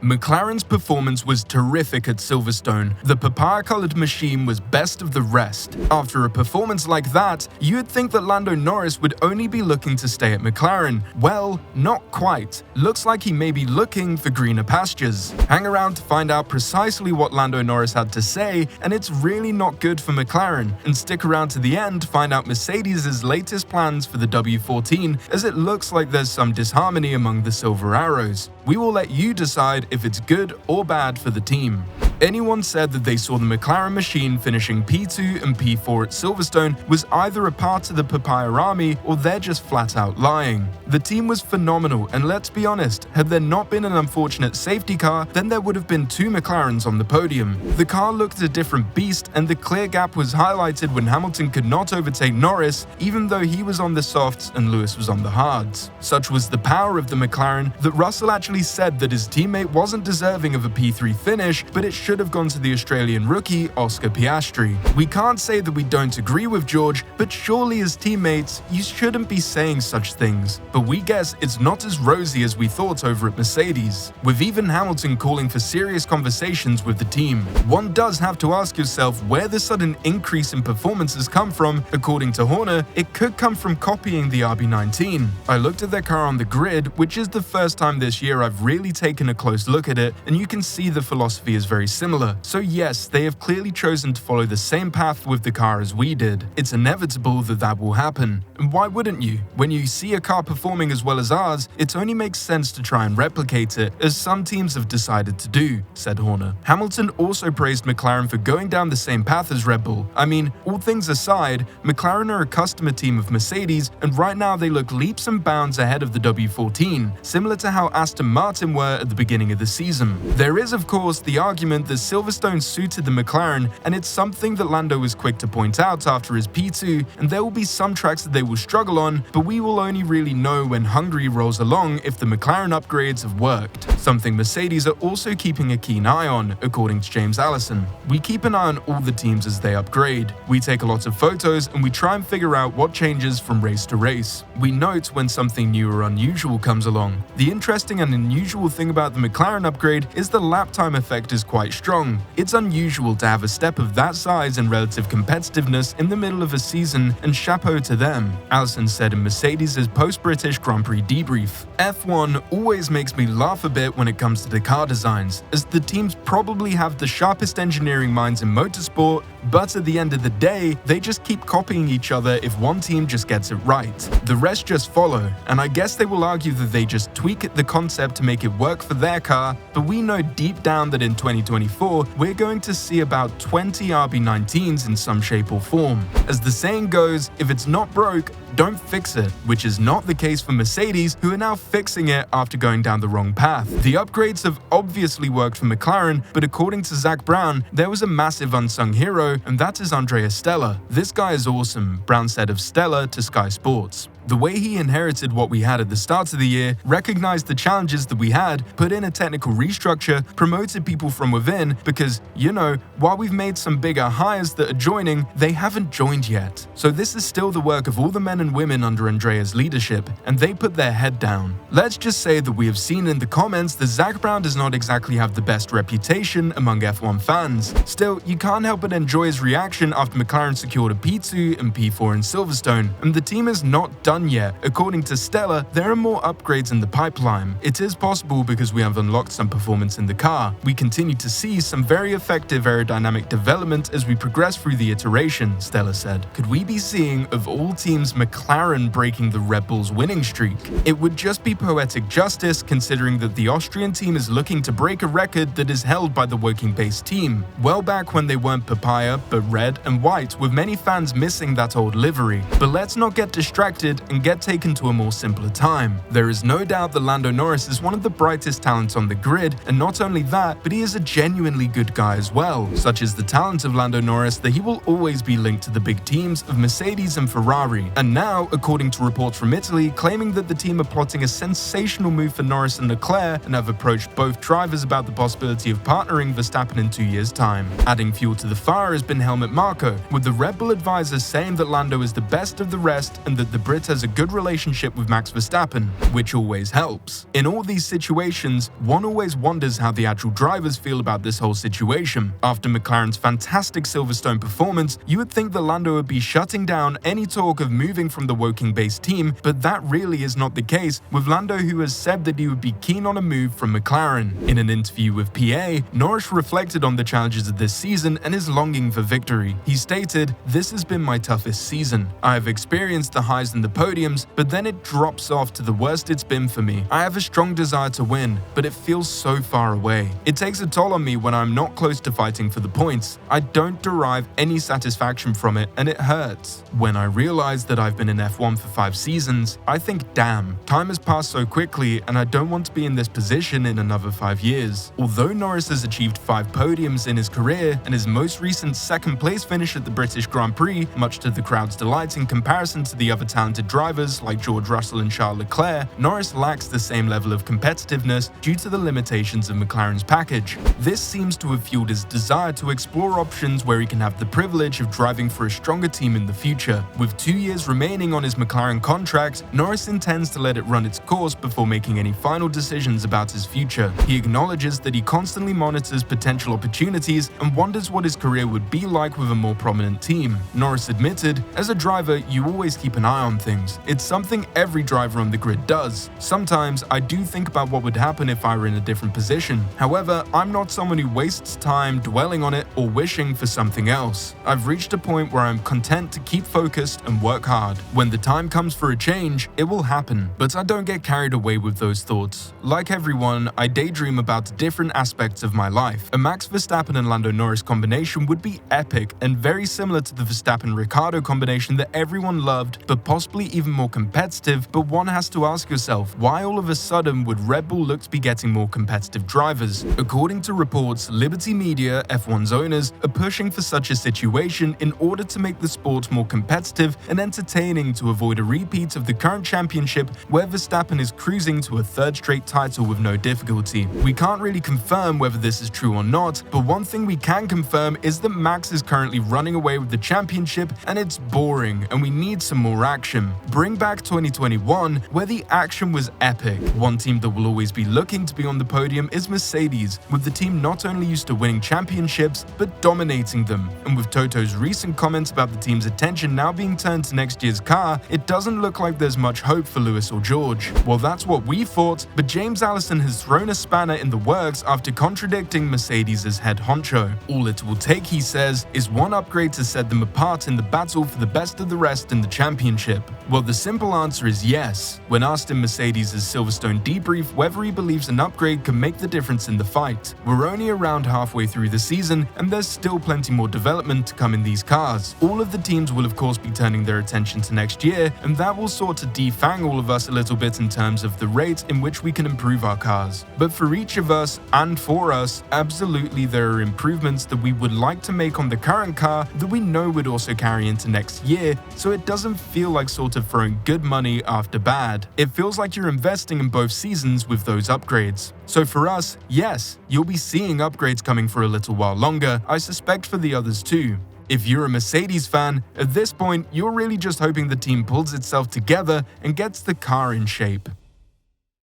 McLaren's performance was terrific at Silverstone. The papaya-colored machine was best of the rest. After a performance like that, you'd think that Lando Norris would only be looking to stay at McLaren. Well, not quite. Looks like he may be looking for greener pastures. Hang around to find out precisely what Lando Norris had to say, and it's really not good for McLaren. And stick around to the end to find out Mercedes' latest plans for the W14, as it looks like there's some disharmony among the Silver Arrows. We will let you decide if it's good or bad for the team. Anyone said that they saw the McLaren machine finishing P2 and P4 at Silverstone was either a part of the Papaya Army or they're just flat out lying. The team was phenomenal, and let's be honest, had there not been an unfortunate safety car, then there would have been 2 McLarens on the podium. The car looked a different beast, and the clear gap was highlighted when Hamilton could not overtake Norris, even though he was on the softs and Lewis was on the hards. Such was the power of the McLaren that Russell actually said that his teammate wasn't deserving of a P3 finish, but it should have gone to the Australian rookie Oscar Piastri. We can't say that we don't agree with George, but surely as teammates, you shouldn't be saying such things. But we guess it's not as rosy as we thought over at Mercedes, with even Hamilton calling for serious conversations with the team. One does have to ask yourself where the sudden increase in performance has come from. According to Horner, it could come from copying the RB19. I looked at their car on the grid, which is the first time this year I've really taken a close look at it, and you can see the philosophy is very similar. So yes, they have clearly chosen to follow the same path with the car as we did. It's inevitable that that will happen. And why wouldn't you? When you see a car performing as well as ours, it only makes sense to try and replicate it, as some teams have decided to do, said Horner. Hamilton also praised McLaren for going down the same path as Red Bull. I mean, all things aside, McLaren are a customer team of Mercedes, and right now they look leaps and bounds ahead of the W14, similar to how Aston Martin were at the beginning of the season. There is, of course, the argument that Silverstone suited the McLaren, and it's something that Lando was quick to point out after his P2, and there will be some tracks that they will struggle on, but we will only really know when Hungary rolls along if the McLaren upgrades have worked. Something Mercedes are also keeping a keen eye on, according to James Allison. We keep an eye on all the teams as they upgrade. We take a lot of photos and we try and figure out what changes from race to race. We note when something new or unusual comes along. The interesting and unusual thing about the McLaren upgrade is the lap time effect is quite strong. It's unusual to have a step of that size and relative competitiveness in the middle of a season, and chapeau to them, Allison said in Mercedes' post-British Grand Prix debrief. F1 always makes me laugh a bit when it comes to the car designs, as the teams probably have the sharpest engineering minds in motorsport, but at the end of the day, they just keep copying each other if one team just gets it right. The rest just follow, and I guess they will argue that they just tweak the concept to make it work for their car, but we know deep down that in 2024, we're going to see about 20 RB19s in some shape or form. As the saying goes, if it's not broke, don't fix it, which is not the case for Mercedes, who are now fixing it after going down the wrong path. The upgrades have obviously worked for McLaren, but according to Zach Brown, there was a massive unsung hero, and that is Andrea Stella. This guy is awesome, Brown said of Stella to Sky Sports. The way he inherited what we had at the start of the year, recognized the challenges that we had, put in a technical restructure, promoted people from within, because, you know, while we've made some bigger hires that are joining, they haven't joined yet. So this is still the work of all the men and women under Andrea's leadership, and they put their head down. Let's just say that we have seen in the comments that Zach Brown does not exactly have the best reputation among F1 fans. Still, you can't help but enjoy his reaction after McLaren secured a P2 and P4 in Silverstone, and the team is not done yet. According to Stella, there are more upgrades in the pipeline. It is possible because we have unlocked some performance in the car. We continue to see some very effective aerodynamic development as we progress through the iteration, Stella said. Could we be seeing, of all teams, McLaren breaking the Red Bull's winning streak? It would just be poetic justice considering that the Austrian team is looking to break a record that is held by the Woking-based team, well back when they weren't papaya but red and white, with many fans missing that old livery. But let's not get distracted and get taken to a more simpler time. There is no doubt that Lando Norris is one of the brightest talents on the grid, and not only that, but he is a genuinely good guy as well. Such is the talent of Lando Norris that he will always be linked to the big teams of Mercedes and Ferrari. And now, according to reports from Italy, claiming that the team are plotting a sensational move for Norris and Leclerc and have approached both drivers about the possibility of partnering Verstappen in 2 years' time. Adding fuel to the fire has been Helmut Marko, with the Red Bull advisor saying that Lando is the best of the rest and that the Brit has a good relationship with Max Verstappen, which always helps. In all these situations, one always wonders how the actual drivers feel about this whole situation. After McLaren's fantastic Silverstone performance, you would think that Lando would be shutting down any talk of moving from the Woking-based team, but that really is not the case, with Lando who has said that he would be keen on a move from McLaren. In an interview with PA, Norris reflected on the challenges of this season and his longing for victory. He stated, "This has been my toughest season. I have experienced the highs and the podiums, but then it drops off to the worst it's been for me. I have a strong desire to win, but it feels so far away. It takes a toll on me when I'm not close to fighting for the points. I don't derive any satisfaction from it, and it hurts. When I realize that I've been in F1 for 5 seasons, I think, damn, time has passed so quickly and I don't want to be in this position in another 5 years." Although Norris has achieved 5 podiums in his career and his most recent second place finish at the British Grand Prix, much to the crowd's delight in comparison to the other talented drivers like George Russell and Charles Leclerc, Norris lacks the same level of competitiveness due to the limitations of McLaren's package. This seems to have fueled his desire to explore options where he can have the privilege of driving for a stronger team in the future. With 2 years remaining on his McLaren contract, Norris intends to let it run its course before making any final decisions about his future. He acknowledges that he constantly monitors potential opportunities and wonders what his career would be like with a more prominent team. Norris admitted, "As a driver, you always keep an eye on things. It's something every driver on the grid does. Sometimes I do think about what would happen if I were in a different position. However, I'm not someone who wastes time dwelling on it or wishing for something else. I've reached a point where I'm content to keep focused and work hard. When the time comes for a change, it will happen, but I don't get carried away with those thoughts. Like everyone, I daydream about different aspects of my life. A Max Verstappen and Lando Norris combination would be epic and very similar to the Verstappen-Ricciardo combination that everyone loved, but possibly even more competitive. But one has to ask yourself, why all of a sudden would Red Bull look to be getting more competitive drivers? According to reports, Liberty Media, F1's owners, are pushing for such a situation in order to make the sport more competitive and entertaining to avoid a repeat of the current championship where Verstappen is cruising to a 3rd straight title with no difficulty. We can't really confirm whether this is true or not, but one thing we can confirm is that Max is currently running away with the championship and it's boring and we need some more action. Bring back 2021 where the action was epic. One team that will always be looking to be on the podium is Mercedes, with the team not only used to winning championships but dominating them. And with Toto's recent comments about the team's attention now being turned to next year's car, it doesn't look like there's much hope for Lewis or George. Well, that's what we thought, but James Allison has thrown a spanner in the works after contradicting Mercedes' head honcho. All it will take, he says, is one upgrade to set them apart in the battle for the best of the rest in the championship. Well, the simple answer is yes. When asked in Mercedes' Silverstone debrief whether he believes an upgrade can make the difference in the fight. We're only around halfway through the season and there's still plenty more development to come in these cars. All of the teams will of course be turning their attention to next year, and that will sort of defang all of us a little bit in terms of the rate in which we can improve our cars. But for each of us and for us, absolutely there are improvements that we would like to make on the current car that we know would also carry into next year, so it doesn't feel like sort of throwing good money after bad. It feels like you're investing in both seasons with those upgrades. So for us, yes, you'll be seeing upgrades coming for a little while longer. I suspect for the others too. If you're a Mercedes fan, at this point, you're really just hoping the team pulls itself together and gets the car in shape.